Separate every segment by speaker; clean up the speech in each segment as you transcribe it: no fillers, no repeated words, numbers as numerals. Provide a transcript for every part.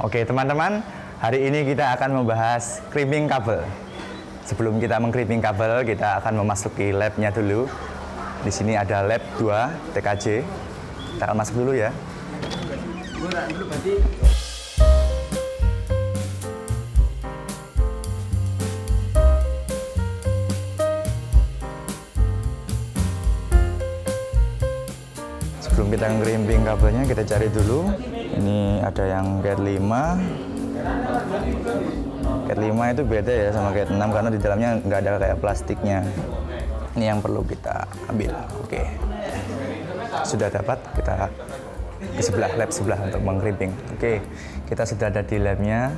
Speaker 1: Oke teman-teman, hari ini kita akan membahas crimping kabel. Sebelum kita mengkrimping kabel, kita akan memasuki labnya dulu. Di sini ada lab 2 TKJ. Kita akan masuk dulu ya. Sebelum kita ngerimping kabelnya, kita cari dulu. Ini ada yang gate 5. Gate 5 itu beda ya sama gate 6 karena di dalamnya nggak ada kayak plastiknya. Ini yang perlu kita ambil. Oke. Sudah dapat, kita ke sebelah, lab sebelah untuk mengkrimping. Oke, kita sudah ada di labnya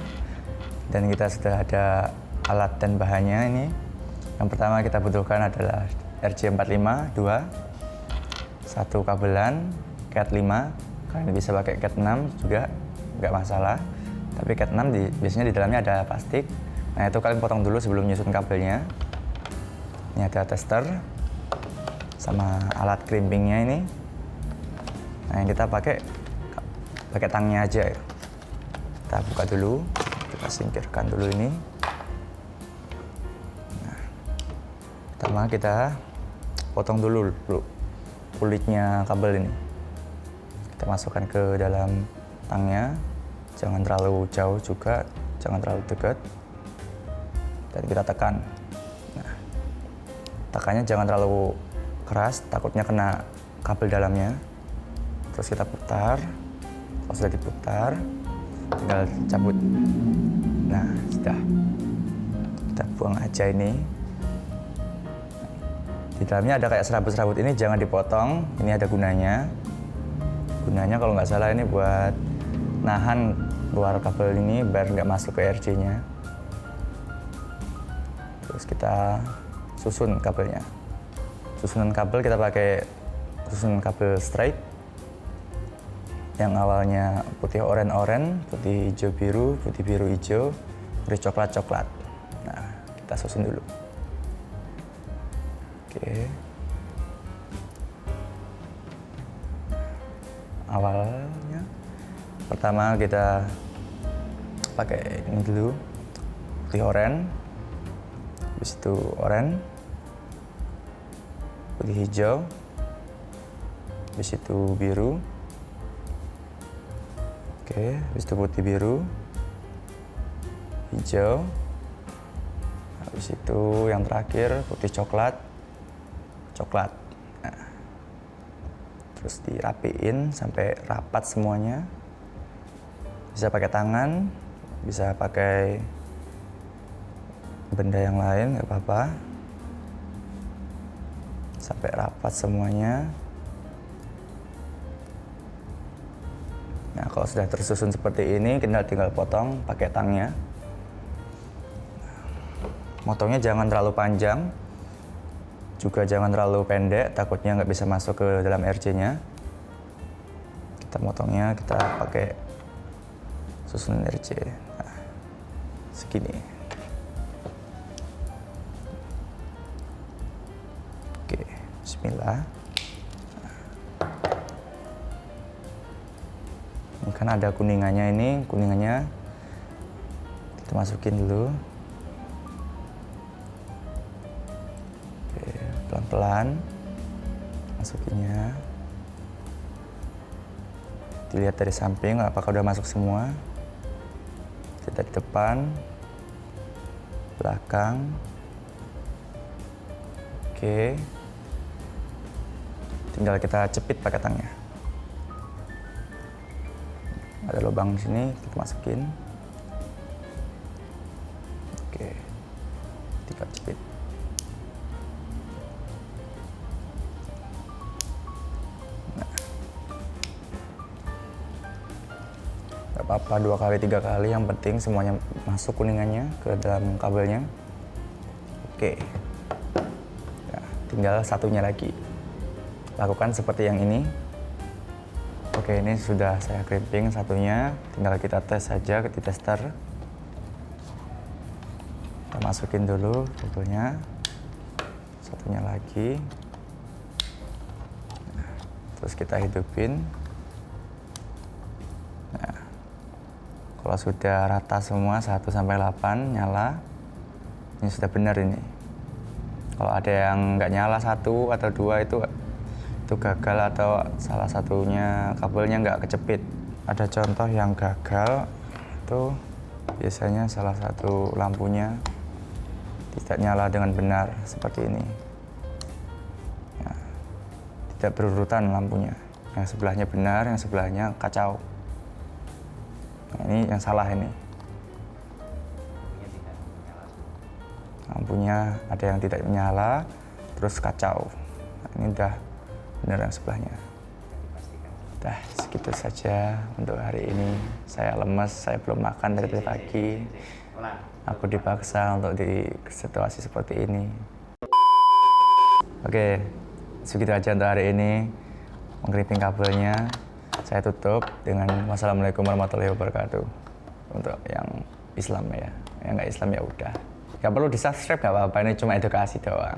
Speaker 1: dan kita sudah ada alat dan bahannya ini. Yang pertama kita butuhkan adalah RJ45 2, satu kabelan cat 5. Kalian bisa pakai cat 6 juga, nggak masalah. Tapi cat 6 biasanya di dalamnya ada plastik. Nah itu kalian potong dulu sebelum nyusun kabelnya. Ini ada tester sama alat crimpingnya ini. Nah yang kita pakai tangnya aja. Kita buka dulu, kita singkirkan dulu ini. Nah, pertama kita potong dulu kulitnya kabel ini. Kita masukkan ke dalam tangnya, jangan terlalu jauh juga, jangan terlalu dekat, dan kita tekan. Nah, tekannya jangan terlalu keras, takutnya kena kabel dalamnya. Terus kita putar. Kalau sudah diputar, tinggal cabut. Nah, sudah. Kita buang aja ini. Di dalamnya ada kayak serabut-serabut ini, jangan dipotong. Ini ada gunanya. Gunanya kalau nggak salah ini buat nahan luar kabel ini biar nggak masuk ke RJ-nya. Terus kita susun kabelnya. Susunan kabel kita pakai susunan kabel straight. Yang awalnya putih oranye, putih hijau biru, putih biru hijau, terus coklat. Nah, kita susun dulu. Oke. Awalnya pertama kita pakai ini dulu, putih oranye, habis itu oranye, putih hijau, habis itu biru. Oke, habis itu putih biru, hijau, habis itu yang terakhir putih coklat. Nah, terus dirapiin sampai rapat semuanya. Bisa pakai tangan, bisa pakai benda yang lain, nggak apa-apa. Sampai rapat semuanya. Nah, kalau sudah tersusun seperti ini, kita tinggal potong pakai tangnya. Motongnya jangan terlalu panjang, juga jangan terlalu pendek, takutnya nggak bisa masuk ke dalam RJ-nya. Kita motongnya, kita pakai susunan RJ. Nah, segini. Oke, bismillah. Ini kan ada kuningannya ini, kuningannya kita masukin dulu. Oke, pelan-pelan masukinnya. Dilihat dari samping apakah udah masuk semua. Kita di depan, belakang. Oke. Tinggal kita cepit pakai tangnya. Ada lubang di sini, kita masukin. Oke, tinggal jepit. Nah, nggak apa-apa 2 kali 3 kali, yang penting semuanya masuk kuningannya ke dalam kabelnya. Oke, nah, tinggal satunya lagi. Lakukan seperti yang ini. Oke, ini sudah saya crimping satunya, tinggal kita tes saja di tester. Kita masukin dulu kabelnya, satunya lagi. Terus kita hidupin. Nah, Kalau sudah rata semua 1 sampai 8 nyala, ini sudah benar ini. Kalau ada yang nggak nyala 1 atau 2 itu gagal atau salah satunya kabelnya nggak kejepit. Ada contoh yang gagal itu biasanya salah satu lampunya tidak nyala dengan benar seperti ini. Ya, tidak berurutan lampunya. Yang sebelahnya benar, yang sebelahnya kacau. Nah, ini yang salah ini. Lampunya ada yang tidak menyala, terus kacau. Nah, ini udah benar yang sebelahnya. Udah segitu saja untuk hari ini. Saya lemes, saya belum makan dari pagi. Aku dipaksa untuk di situasi seperti ini. Oke, segitu aja untuk hari ini. Menggripping kabelnya saya tutup dengan wassalamualaikum warahmatullahi wabarakatuh. Untuk yang Islam ya, yang nggak Islam ya udah. Gak perlu di subscribe, gak apa-apa, ini cuma edukasi doang.